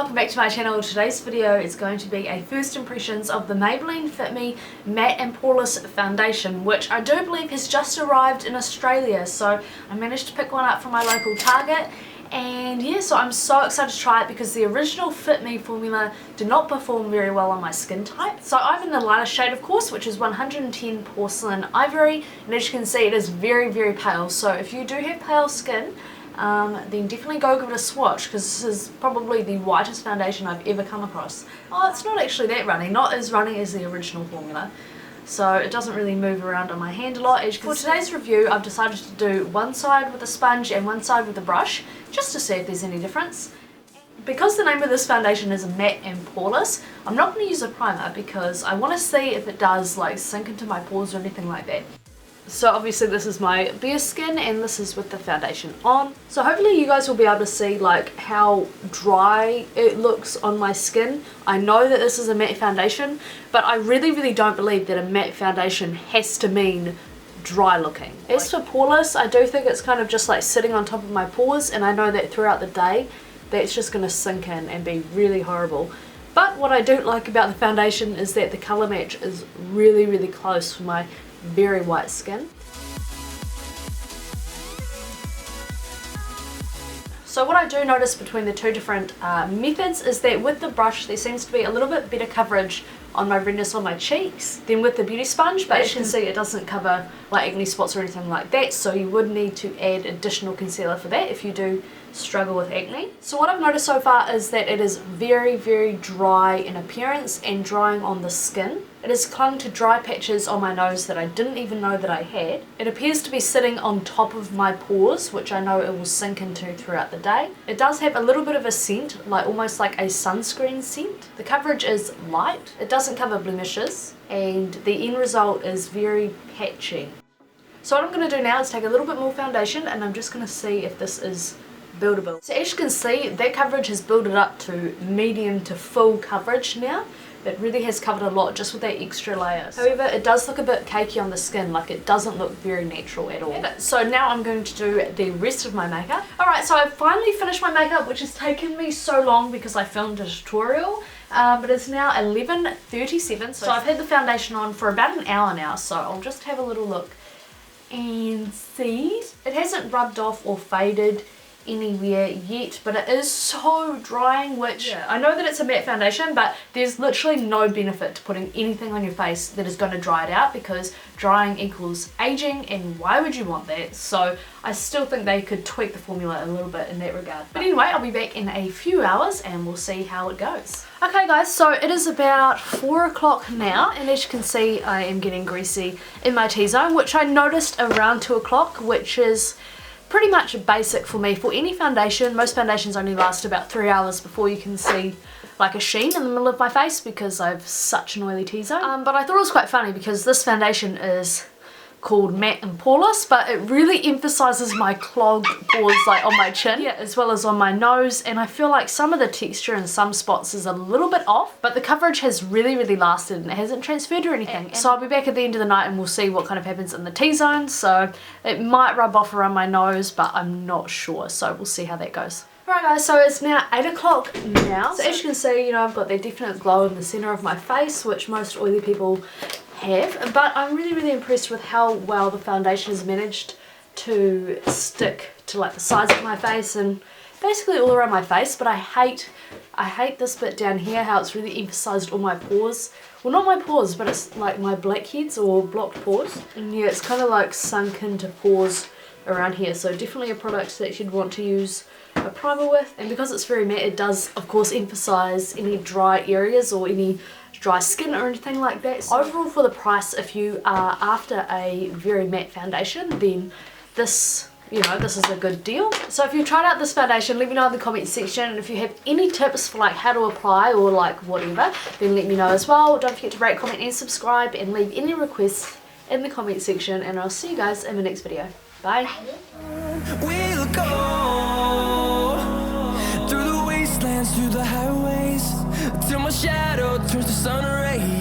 welcome back to my channel. Today's video is going to be a first impressions of the Maybelline Fit Me Matte and Poreless foundation, which I do believe has just arrived in Australia. So I managed to pick one up from my local Target, and yeah, so I'm so excited to try it because the original Fit Me formula did not perform very well on my skin type. So I'm in the lighter shade, of course, which is 110 Porcelain Ivory, and as you can see it is very pale. So if you do have pale skin, then definitely go give it a swatch, because this is probably the whitest foundation I've ever come across. Oh, it's not actually that runny, not as runny as the original formula, so it doesn't really move around on my hand a lot. For today's review, I've decided to do one side with a sponge and one side with a brush, just to see if there's any difference. Because the name of this foundation is Matte and Poreless, I'm not going to use a primer because I want to see if it does like sink into my pores or anything like that. So obviously this is my bare skin and this is with the foundation on. So hopefully you guys will be able to see like how dry it looks on my skin. I know that this is a matte foundation, but I really don't believe that a matte foundation has to mean dry looking. As for poreless, I do think it's kind of just like sitting on top of my pores, and I know that throughout the day that's just going to sink in and be really horrible. But what I do like about the foundation is that the colour match is really close for my very white skin. So what I do notice between the two different methods is that with the brush there seems to be a little bit better coverage on my redness on my cheeks than with the beauty sponge, but as you can see it doesn't cover like acne spots or anything like that, so you would need to add additional concealer for that if you do struggle with acne. So what I've noticed so far is that it is very dry in appearance and drying on the skin. It has clung to dry patches on my nose that I didn't even know that I had. It appears to be sitting on top of my pores, which I know it will sink into throughout the day. It does have a little bit of a scent, like almost like a sunscreen scent. The coverage is light, it doesn't cover blemishes, and the end result is very patchy. So what I'm going to do now is take a little bit more foundation and I'm just going to see if this is buildable. So as you can see, that coverage has builded up to medium to full coverage now. It really has covered a lot just with that extra layer. However, it does look a bit cakey on the skin, like it doesn't look very natural at all. So now I'm going to do the rest of my makeup. Alright, so I've finally finished my makeup, which has taken me so long because I filmed a tutorial. But it's now 11:37, so I've had the foundation on for about an hour now, so I'll just have a little look and see. It hasn't rubbed off or faded anywhere yet, but it is so drying, which I know that it's a matte foundation, but there's literally no benefit to putting anything on your face that is going to dry it out, because drying equals aging, and why would you want that? So I still think they could tweak the formula a little bit in that regard. But anyway, I'll be back in a few hours and we'll see how it goes. Okay guys, so it is about 4 o'clock now, and as you can see I am getting greasy in my T-zone, which I noticed around 2 o'clock, which is pretty much basic for me. For any foundation, most foundations only last about 3 hours before you can see like a sheen in the middle of my face because I have such an oily T-zone. But I thought it was quite funny because this foundation is called Matte and Poreless, but it really emphasizes my clogged pores like on my chin, as well as on my nose, and I feel like some of the texture in some spots is a little bit off, but the coverage has really lasted and it hasn't transferred or anything. So I'll be back at the end of the night and we'll see what kind of happens in the T-zone. So it might rub off around my nose, but I'm not sure, so we'll see how that goes. Alright guys, so it's now 8 o'clock now. So as you can see, you know, I've got that definite glow in the center of my face, which most oily people have, but I'm really impressed with how well the foundation has managed to stick to like the sides of my face and basically all around my face. But I hate this bit down here, how it's really emphasized on my pores. Well, not my pores, but it's like my blackheads or blocked pores, and yeah, it's kind of like sunk into pores around here. So definitely a product that you'd want to use a primer with, and because it's very matte, it does of course emphasize any dry areas or any dry skin or anything like that. So overall, for the price, if you are after a very matte foundation, then this, you know, this is a good deal. So if you've tried out this foundation, let me know in the comment section, and if you have any tips for like how to apply or like whatever, then let me know as well. Don't forget to rate, comment and subscribe, and leave any requests in the comment section, and I'll see you guys in the next video. Bye. We'll go through the wastelands, through the highways, till my shadow turns to sun rays.